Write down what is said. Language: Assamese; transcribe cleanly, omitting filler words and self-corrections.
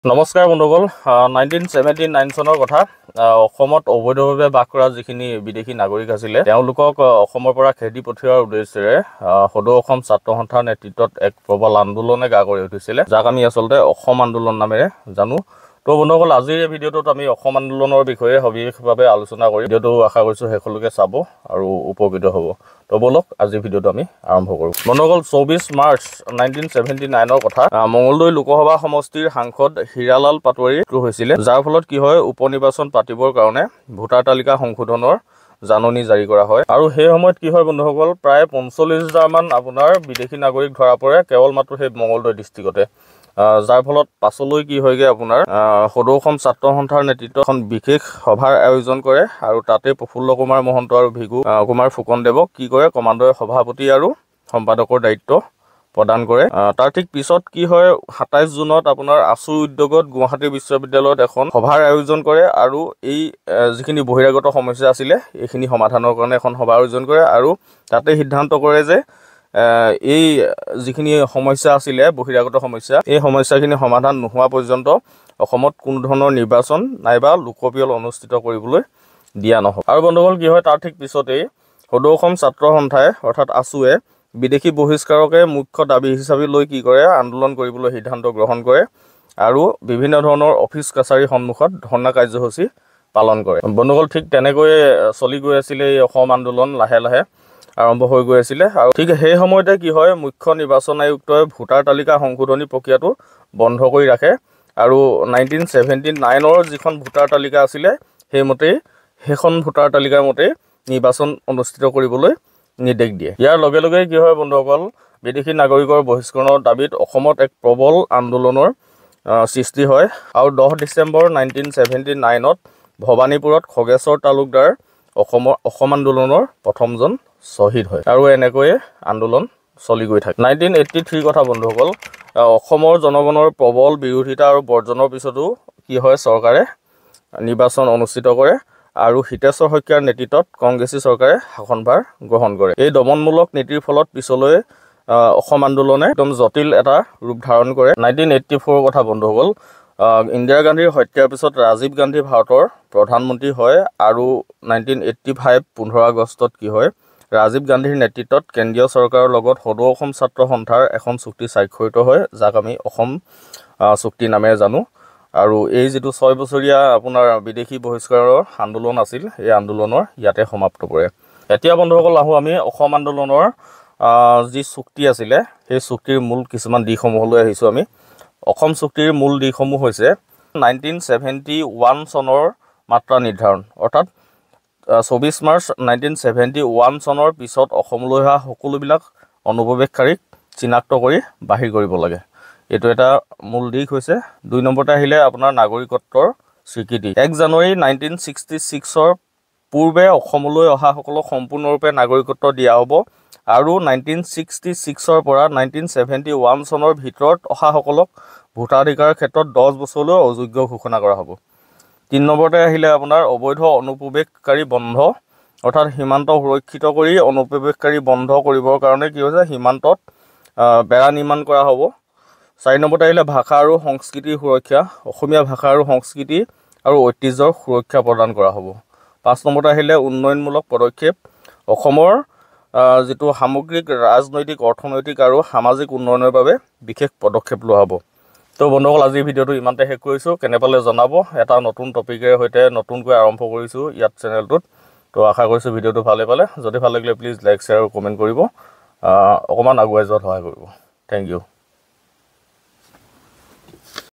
নমস্কাৰ বন্ধুসকল 1979 চনৰ কথা অসমত অবৈধভাৱে বাস কৰা যিখিনি বিদেশী নাগৰিক আছিলে তেওঁলোকক অসমৰ পৰা খেদি পঠিওৱাৰ উদ্দেশ্যেৰে সদৌ অসম ছাত্ৰ সন্থাৰ নেতৃত্বত এক প্ৰবল আন্দোলনে গা কৰি উঠিছিলে যাক আমি আচলতে অসম আন্দোলন নামেৰে জানো। তো বন্ধুসকল আজিৰ এই ভিডিঅ'টোত আমি অসম আন্দোলনৰ বিষয়ে সবিশেষভাৱে আলোচনা কৰি ভিডিঅ'টো আশা কৰিছোঁ শেষলৈকে চাব আৰু উপকৃত হ'ব। তো বলক আজিৰ ভিডিঅ'টো আমি আৰম্ভ কৰোঁ। বন্ধুসকল 24 মাৰ্চ 1979ৰ কথা মঙলদৈ লোকসভা সমষ্টিৰ সাংসদ হীৰালাল পাটোৱাৰীৰ হৈছিলে যাৰ ফলত কি হয় উপনিৰ্বাচন পাতিবৰ কাৰণে ভোটাৰ তালিকা সংশোধনৰ জাননী জাৰি কৰা হয় আৰু সেই সময়ত কি হয় বন্ধুসকল প্ৰায় 45,000 মান আপোনাৰ বিদেশী নাগৰিক ধৰা পৰে কেৱল মাত্ৰ সেই মঙলদৈ ডিষ্ট্ৰিক্টতে যাৰ ফলত পাছলৈ কি হয়গে আপোনাৰ সদৌ অসম ছাত্ৰ সন্থাৰ নেতৃত্বত এখন বিশেষ সভাৰ আয়োজন কৰে আৰু তাতে প্ৰফুল্ল কুমাৰ মহন্ত আৰু ভিগু কুমাৰ ফুকনদেৱক কি কৰে কমাণ্ডৰ সভাপতি আৰু সম্পাদকৰ দায়িত্ব প্ৰদান কৰে। তাৰ ঠিক পিছত কি হয় 27 জুনত আপোনাৰ আছু উদ্যোগত গুৱাহাটী বিশ্ববিদ্যালয়ত এখন সভাৰ আয়োজন কৰে আৰু এই যিখিনি বহিৰাগত সমস্যা আছিলে এইখিনি সমাধানৰ কাৰণে এখন সভা আয়োজন কৰে আৰু তাতে সিদ্ধান্ত কৰে যে এই যিখিনি সমস্যা আছিলে বহিৰাগত সমস্যা এই সমস্যাখিনি সমাধান নোহোৱা পৰ্যন্ত অসমত কোনো ধৰণৰ নিৰ্বাচন নাইবা লোকপিয়ল অনুষ্ঠিত কৰিবলৈ দিয়া নহ'ব। আৰু বন্ধুসকল কি হয় তাৰ ঠিক পিছতেই সদৌ অসম ছাত্ৰ সন্থাই অৰ্থাৎ আছুৱে বিদেশী বহিষ্কাৰকে মুখ্য দাবী হিচাপে লৈ কি কৰে আন্দোলন কৰিবলৈ সিদ্ধান্ত গ্ৰহণ কৰে আৰু বিভিন্ন ধৰণৰ অফিচ কাছাৰীৰ সন্মুখত ধৰ্ণা কাৰ্যসূচী পালন কৰে। বন্ধুসকল ঠিক তেনেকৈয়ে চলি গৈ আছিলে এই অসম আন্দোলন লাহে লাহে আৰম্ভ হৈ গৈ আছিলে আৰু ঠিক সেই সময়তে কি হয় মুখ্য নিৰ্বাচন আয়ুক্তই ভোটাৰ তালিকা সংশোধনী প্ৰক্ৰিয়াটো বন্ধ কৰি ৰাখে আৰু 1979ৰ যিখন ভোটাৰ তালিকা আছিলে সেইমতেই সেইখন ভোটাৰ তালিকাৰ মতেই নিৰ্বাচন অনুষ্ঠিত কৰিবলৈ নিৰ্দেশ দিয়ে। ইয়াৰ লগে লগে কি হয় বন্ধুসকল বিদেশী নাগৰিকৰ বহিষ্কৰণৰ দাবীত অসমত এক প্ৰবল আন্দোলনৰ সৃষ্টি হয় আৰু 10 ডিচেম্বৰ 1979ত ভৱানীপুৰত খগেশ্বৰ তালুকদাৰ অসম আন্দোলনৰ প্ৰথমজন শ্বহীদ হয় আৰু এনেকৈয়ে আন্দোলন চলি গৈ থাকে। 1983 কথা বন্ধুসকল অসমৰ জনগণৰ প্ৰবল বিৰোধিতা আৰু বৰ্জনৰ পিছতো কি হয় চৰকাৰে নিৰ্বাচন অনুষ্ঠিত কৰে আৰু হিতেশ্বৰ শইকীয়াৰ নেতৃত্বত কংগ্ৰেছী চৰকাৰে শাসনভাৰ গ্ৰহণ কৰে। এই দমনমূলক নীতিৰ ফলত পিছলৈ অসম আন্দোলনে একদম জটিল এটা ৰূপ ধাৰণ কৰে। 1984 কথা বন্ধুসকল ইন্দিৰা গান্ধীৰ হত্যাৰ পিছত ৰাজীৱ গান্ধী ভাৰতৰ প্ৰধানমন্ত্ৰী হয় আৰু 1985 15 আগষ্টত কি হয় ৰাজীৱ গান্ধীৰ নেতৃত্বত কেন্দ্ৰীয় চৰকাৰৰ লগত সদৌ অসম ছাত্ৰ সন্থাৰ এখন চুক্তি স্বাক্ষৰিত হয় যাক আমি অসম চুক্তি নামেৰে জানো আৰু এই যিটো 6 বছৰীয়া আপোনাৰ বিদেশী বহিষ্কাৰৰ আন্দোলন আছিল এই আন্দোলনৰ ইয়াতে সমাপ্ত পৰে। এতিয়া বন্ধুসকল আহোঁ আমি অসম আন্দোলনৰ যি চুক্তি আছিলে সেই চুক্তিৰ মূল কিছুমান দিশসমূহলৈ আহিছোঁ আমি। অসম চুক্তিৰ মূল দিশসমূহ হৈছে 1971 চনৰ মাত্ৰা নিৰ্ধাৰণ অৰ্থাৎ 24 মাৰ্চ 1971 চনৰ পিছত অসমলৈ অহা সকলোবিলাক অনুপ্ৰৱেশকাৰীক চিনাক্ত কৰি বাহিৰ কৰিব লাগে। এইটো এটা মূল দিশ হৈছে। 2 নম্বৰতে আহিলে আপোনাৰ নাগৰিকত্বৰ স্বীকৃতি। 1 জানুৱাৰী 1966ৰ পূৰ্বে অসমলৈ অহাসকলক সম্পূৰ্ণৰূপে নাগৰিকত্ব দিয়া হ'ব আৰু 1966ৰ পৰা 1971 চনৰ ভিতৰত অহাসকলক ভোটাধিকাৰৰ ক্ষেত্ৰত 10 বছৰলৈ অযোগ্য ঘোষণা কৰা হ'ব। 3 নম্বৰতে আহিলে আপোনাৰ অবৈধ অনুপ্ৰৱেশকাৰী বন্ধ অৰ্থাৎ সীমান্ত সুৰক্ষিত কৰি অনুপ্ৰৱেশকাৰী বন্ধ কৰিবৰ কাৰণে কি হৈছে সীমান্তত বেৰা নিৰ্মাণ কৰা হ'ব। 4 নম্বৰতে আহিলে ভাষা আৰু সংস্কৃতিৰ সুৰক্ষা অসমীয়া ভাষা আৰু সংস্কৃতি আৰু ঐতিহ্যৰ সুৰক্ষা প্ৰদান কৰা হ'ব। 5 নম্বৰতে আহিলে উন্নয়নমূলক পদক্ষেপ অসমৰ যিটো সামগ্ৰিক ৰাজনৈতিক অৰ্থনৈতিক আৰু সামাজিক উন্নয়নৰ বাবে বিশেষ পদক্ষেপ লোৱা হ'ব। তো বন্ধুসকল আজিৰ ভিডিঅ'টো ইমানতে শেষ কৰিছোঁ। কেনে পালে জনাব। এটা নতুন টপিকেৰে সৈতে নতুনকৈ আৰম্ভ কৰিছোঁ ইয়াত চেনেলটোত। তো আশা কৰিছোঁ ভিডিঅ'টো ভালে পালে। যদি ভাল লাগিলে প্লিজ লাইক শ্বেয়াৰ আৰু কমেণ্ট কৰিব অকণমান আগুৱাই যোৱাত সহায় কৰিব। Thank U.